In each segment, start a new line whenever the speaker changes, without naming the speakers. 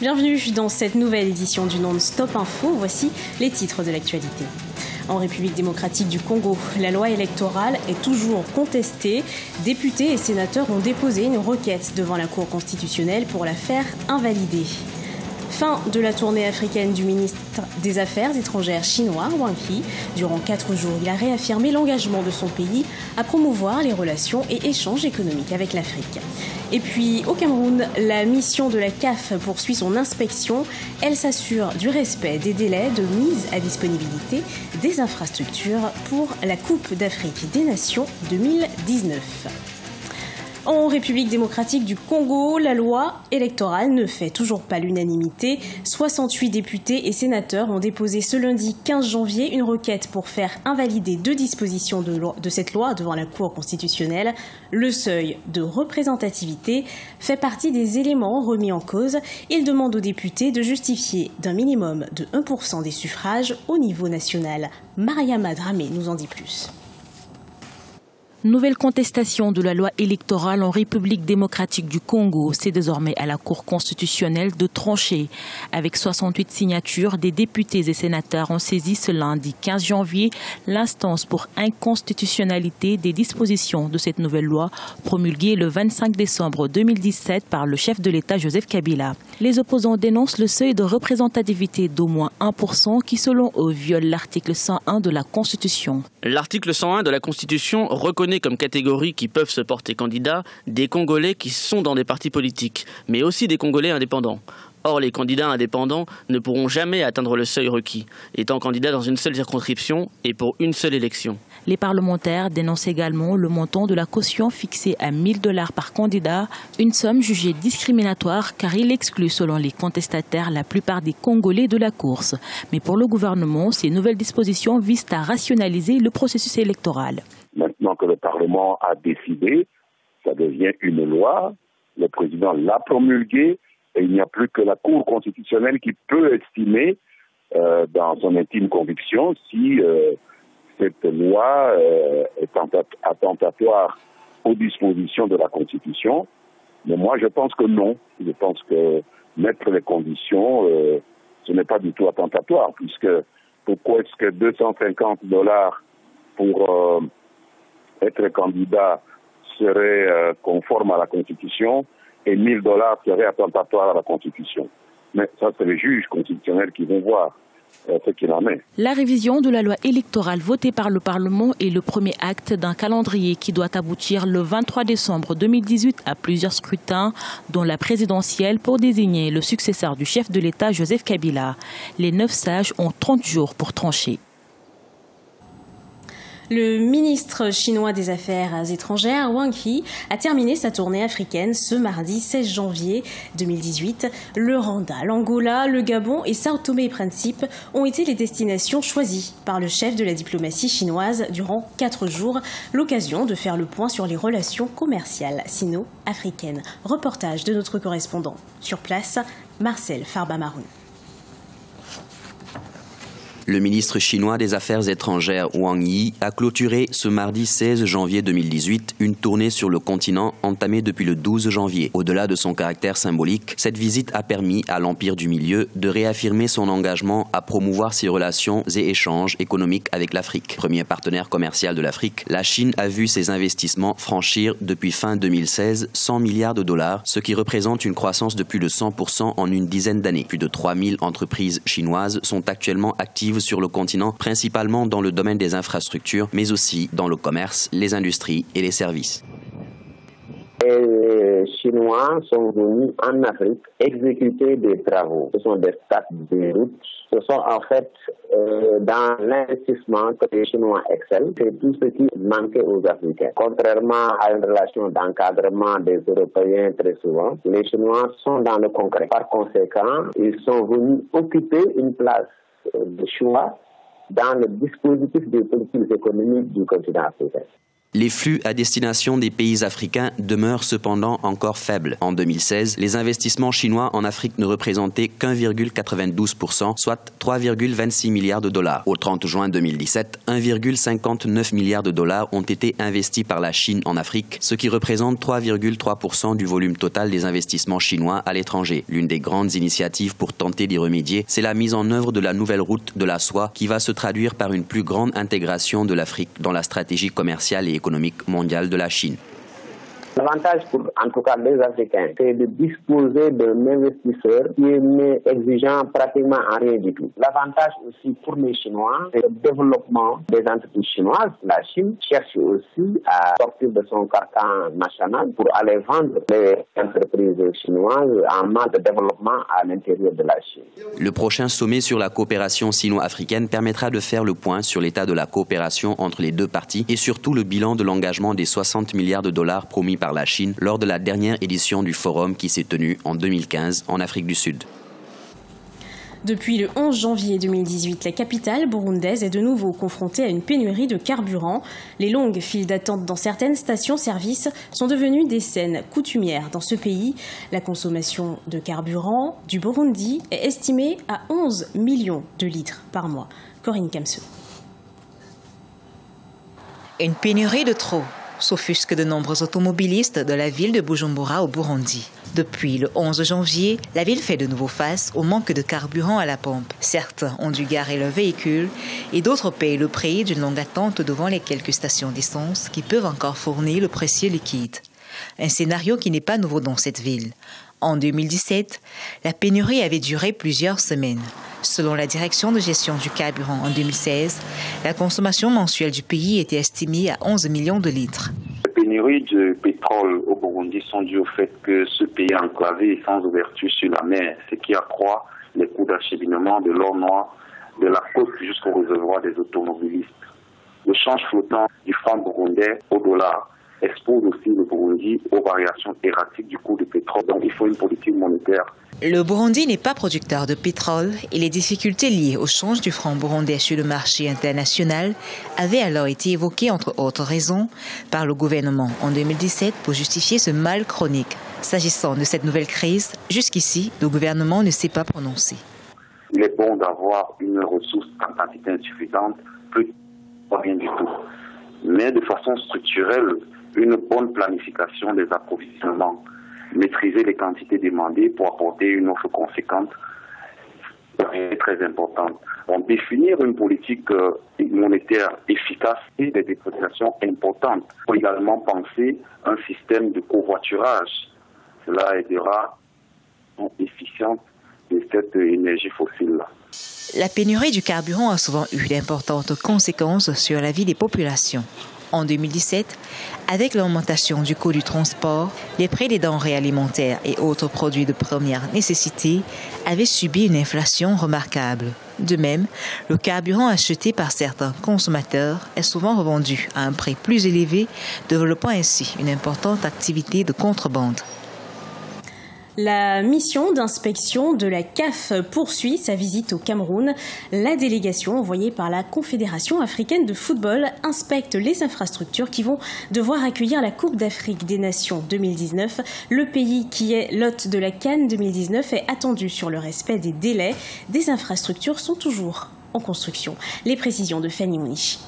Bienvenue dans cette nouvelle édition du Non-Stop Info. Voici les titres de l'actualité. En République démocratique du Congo, la loi électorale est toujours contestée. Députés et sénateurs ont déposé une requête devant la Cour constitutionnelle pour la faire invalider. Fin de la tournée africaine du ministre des Affaires étrangères chinois, Wang Yi. Durant 4 jours, il a réaffirmé l'engagement de son pays à promouvoir les relations et échanges économiques avec l'Afrique. Et puis, au Cameroun, la mission de la CAF poursuit son inspection. Elle s'assure du respect des délais de mise à disponibilité des infrastructures pour la Coupe d'Afrique des Nations 2019. En République démocratique du Congo, la loi électorale ne fait toujours pas l'unanimité. 68 députés et sénateurs ont déposé ce lundi 15 janvier une requête pour faire invalider 2 dispositions de cette loi devant la Cour constitutionnelle. Le seuil de représentativité fait partie des éléments remis en cause. Il demande aux députés de justifier d'un minimum de 1% des suffrages au niveau national. Mariama Dramé nous en dit plus.
Nouvelle contestation de la loi électorale en République démocratique du Congo. C'est désormais à la Cour constitutionnelle de trancher. Avec 68 signatures, des députés et sénateurs ont saisi ce lundi 15 janvier l'instance pour inconstitutionnalité des dispositions de cette nouvelle loi promulguée le 25 décembre 2017 par le chef de l'État Joseph Kabila. Les opposants dénoncent le seuil de représentativité d'au moins 1% qui, selon eux, viole l'article 101 de la Constitution.
L'article 101 de la Constitution reconnaît comme catégories qui peuvent se porter candidats des Congolais qui sont dans des partis politiques, mais aussi des Congolais indépendants. Or, les candidats indépendants ne pourront jamais atteindre le seuil requis, étant candidats dans une seule circonscription et pour une seule élection.
Les parlementaires dénoncent également le montant de la caution fixé à 1 000 $ par candidat, une somme jugée discriminatoire car il exclut, selon les contestataires, la plupart des Congolais de la course. Mais pour le gouvernement, ces nouvelles dispositions visent à rationaliser le processus électoral.
Maintenant que le Parlement a décidé, ça devient une loi, le président l'a promulguée et il n'y a plus que la Cour constitutionnelle qui peut estimer dans son intime conviction si cette loi est attentatoire aux dispositions de la Constitution. Mais moi je pense que non. Je pense que mettre les conditions, ce n'est pas du tout attentatoire, puisque pourquoi est-ce que $250 pour être candidat serait conforme à la Constitution et $1 000 serait attentatoire à la Constitution. Mais ça, c'est les juges constitutionnels qui vont voir ce qu'il en est.
La révision de la loi électorale votée par le Parlement est le premier acte d'un calendrier qui doit aboutir le 23 décembre 2018 à plusieurs scrutins, dont la présidentielle pour désigner le successeur du chef de l'État Joseph Kabila. Les 9 sages ont 30 jours pour trancher.
Le ministre chinois des Affaires étrangères, Wang Yi, a terminé sa tournée africaine ce mardi 16 janvier 2018. Le Rwanda, l'Angola, le Gabon et Sao Tomé et Principe ont été les destinations choisies par le chef de la diplomatie chinoise durant 4 jours. L'occasion de faire le point sur les relations commerciales sino-africaines. Reportage de notre correspondant sur place, Marcel Farba-Maroun.
Le ministre chinois des Affaires étrangères Wang Yi a clôturé ce mardi 16 janvier 2018 une tournée sur le continent entamée depuis le 12 janvier. Au-delà de son caractère symbolique, cette visite a permis à l'Empire du Milieu de réaffirmer son engagement à promouvoir ses relations et échanges économiques avec l'Afrique. Premier partenaire commercial de l'Afrique, la Chine a vu ses investissements franchir depuis fin 2016 $100 milliards, ce qui représente une croissance de plus de 100% en une dizaine d'années. Plus de 3000 entreprises chinoises sont actuellement actives sur le continent, principalement dans le domaine des infrastructures, mais aussi dans le commerce, les industries et les services.
Les Chinois sont venus en Afrique exécuter des travaux. Ce sont des stades de routes. Ce sont en fait dans l'investissement que les Chinois excellent. C'est tout ce qui manquait aux Africains. Contrairement à une relation d'encadrement des Européens très souvent, les Chinois sont dans le concret. Par conséquent, ils sont venus occuper une place de choix dans le dispositif des politiques économiques du continent africain.
Les flux à destination des pays africains demeurent cependant encore faibles. En 2016, les investissements chinois en Afrique ne représentaient qu'1,92%, soit 3,26 milliards de dollars. Au 30 juin 2017, 1,59 milliards de dollars ont été investis par la Chine en Afrique, ce qui représente 3,3% du volume total des investissements chinois à l'étranger. L'une des grandes initiatives pour tenter d'y remédier, c'est la mise en œuvre de la nouvelle route de la soie qui va se traduire par une plus grande intégration de l'Afrique dans la stratégie commerciale et économique mondiale de la Chine.
L'avantage pour, en tout cas, les Africains, c'est de disposer d'un investisseur qui n'est exigeant pratiquement en rien du tout. L'avantage aussi pour les Chinois, c'est le développement des entreprises chinoises. La Chine cherche aussi à sortir de son carcan national pour aller vendre les entreprises chinoises en manque de développement à l'intérieur de la Chine.
Le prochain sommet sur la coopération sino-africaine permettra de faire le point sur l'état de la coopération entre les deux parties et surtout le bilan de l'engagement des 60 milliards de dollars promis par la Chine lors de la dernière édition du forum qui s'est tenu en 2015 en Afrique du Sud.
Depuis le 11 janvier 2018, la capitale burundaise est de nouveau confrontée à une pénurie de carburant. Les longues files d'attente dans certaines stations-service sont devenues des scènes coutumières dans ce pays. La consommation de carburant du Burundi est estimée à 11 millions de litres par mois. Corinne Kamseux.
Une pénurie de trop s'offusquent de nombreux automobilistes de la ville de Bujumbura au Burundi. Depuis le 11 janvier, la ville fait de nouveau face au manque de carburant à la pompe. Certains ont dû garer leur véhicule et d'autres payent le prix d'une longue attente devant les quelques stations d'essence qui peuvent encore fournir le précieux liquide. Un scénario qui n'est pas nouveau dans cette ville. En 2017, la pénurie avait duré plusieurs semaines. Selon la direction de gestion du carburant en 2016, la consommation mensuelle du pays était estimée à 11 millions de litres.
Les pénuries de pétrole au Burundi sont dues au fait que ce pays est enclavé et sans ouverture sur la mer, ce qui accroît les coûts d'acheminement de l'or noir de la côte jusqu'au réservoir des automobilistes. Le change flottant du franc burundais au dollar expose aussi le Burundi aux variations erratiques du cours du pétrole. Donc il faut une politique monétaire.
Le Burundi n'est pas producteur de pétrole et les difficultés liées au change du franc burundais sur le marché international avaient alors été évoquées, entre autres raisons, par le gouvernement en 2017 pour justifier ce mal chronique. S'agissant de cette nouvelle crise, jusqu'ici, le gouvernement ne s'est pas prononcé.
Il est bon d'avoir une ressource en quantité insuffisante, plus pas rien du tout. Mais de façon structurelle, une bonne planification des approvisionnements, maîtriser les quantités demandées pour apporter une offre conséquente est très importante. Donc, définir une politique monétaire efficace et des dépréciations importantes. Il faut également penser un système de covoiturage. Cela aidera l'efficience de cette énergie fossile-là.
La pénurie du carburant a souvent eu d'importantes conséquences sur la vie des populations. En 2017, avec l'augmentation du coût du transport, les prix des denrées alimentaires et autres produits de première nécessité avaient subi une inflation remarquable. De même, le carburant acheté par certains consommateurs est souvent revendu à un prix plus élevé, développant ainsi une importante activité de contrebande.
La mission d'inspection de la CAF poursuit sa visite au Cameroun. La délégation envoyée par la Confédération africaine de football inspecte les infrastructures qui vont devoir accueillir la Coupe d'Afrique des Nations 2019. Le pays qui est l'hôte de la CAN 2019 est attendu sur le respect des délais. Des infrastructures sont toujours en construction. Les précisions de Fanny Mounichi.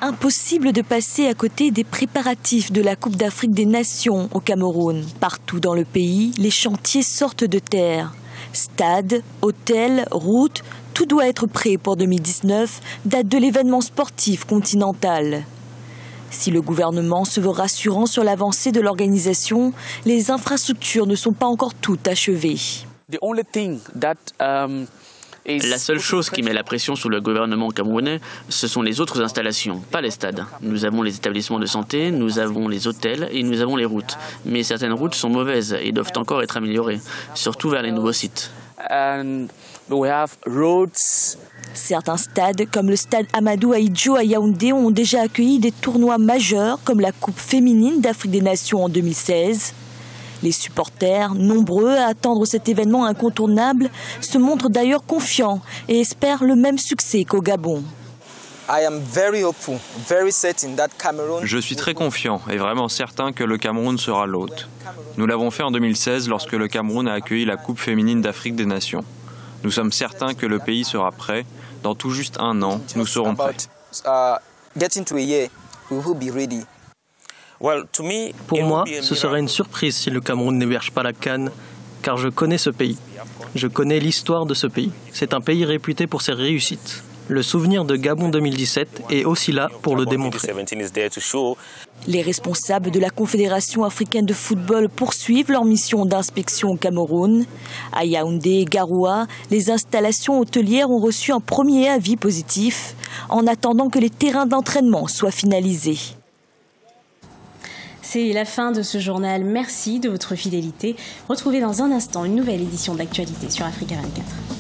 Impossible de passer à côté des préparatifs de la Coupe d'Afrique des Nations au Cameroun. Partout dans le pays, les chantiers sortent de terre. Stades, hôtels, routes, tout doit être prêt pour 2019, date de l'événement sportif continental. Si le gouvernement se veut rassurant sur l'avancée de l'organisation, les infrastructures ne sont pas encore toutes achevées.
La seule chose qui met la pression sur le gouvernement camerounais, ce sont les autres installations, pas les stades. Nous avons les établissements de santé, nous avons les hôtels et nous avons les routes. Mais certaines routes sont mauvaises et doivent encore être améliorées, surtout vers les nouveaux sites.
Certains stades, comme le stade Amadou Ahidjo à Yaoundé, ont déjà accueilli des tournois majeurs comme la Coupe féminine d'Afrique des Nations en 2016. Les supporters, nombreux à attendre cet événement incontournable, se montrent d'ailleurs confiants et espèrent le même succès qu'au Gabon.
Je suis très confiant et vraiment certain que le Cameroun sera l'hôte. Nous l'avons fait en 2016 lorsque le Cameroun a accueilli la Coupe féminine d'Afrique des Nations. Nous sommes certains que le pays sera prêt. Dans tout juste un an, nous serons prêts.
Pour moi, ce serait une surprise si le Cameroun n'héberge pas la CAN, car je connais ce pays. Je connais l'histoire de ce pays. C'est un pays réputé pour ses réussites. Le souvenir de Gabon 2017 est aussi là pour le démontrer.
Les responsables de la Confédération africaine de football poursuivent leur mission d'inspection au Cameroun. À Yaoundé et Garoua, les installations hôtelières ont reçu un premier avis positif en attendant que les terrains d'entraînement soient finalisés.
C'est la fin de ce journal. Merci de votre fidélité. Retrouvez dans un instant une nouvelle édition de l'actualité sur Africa 24.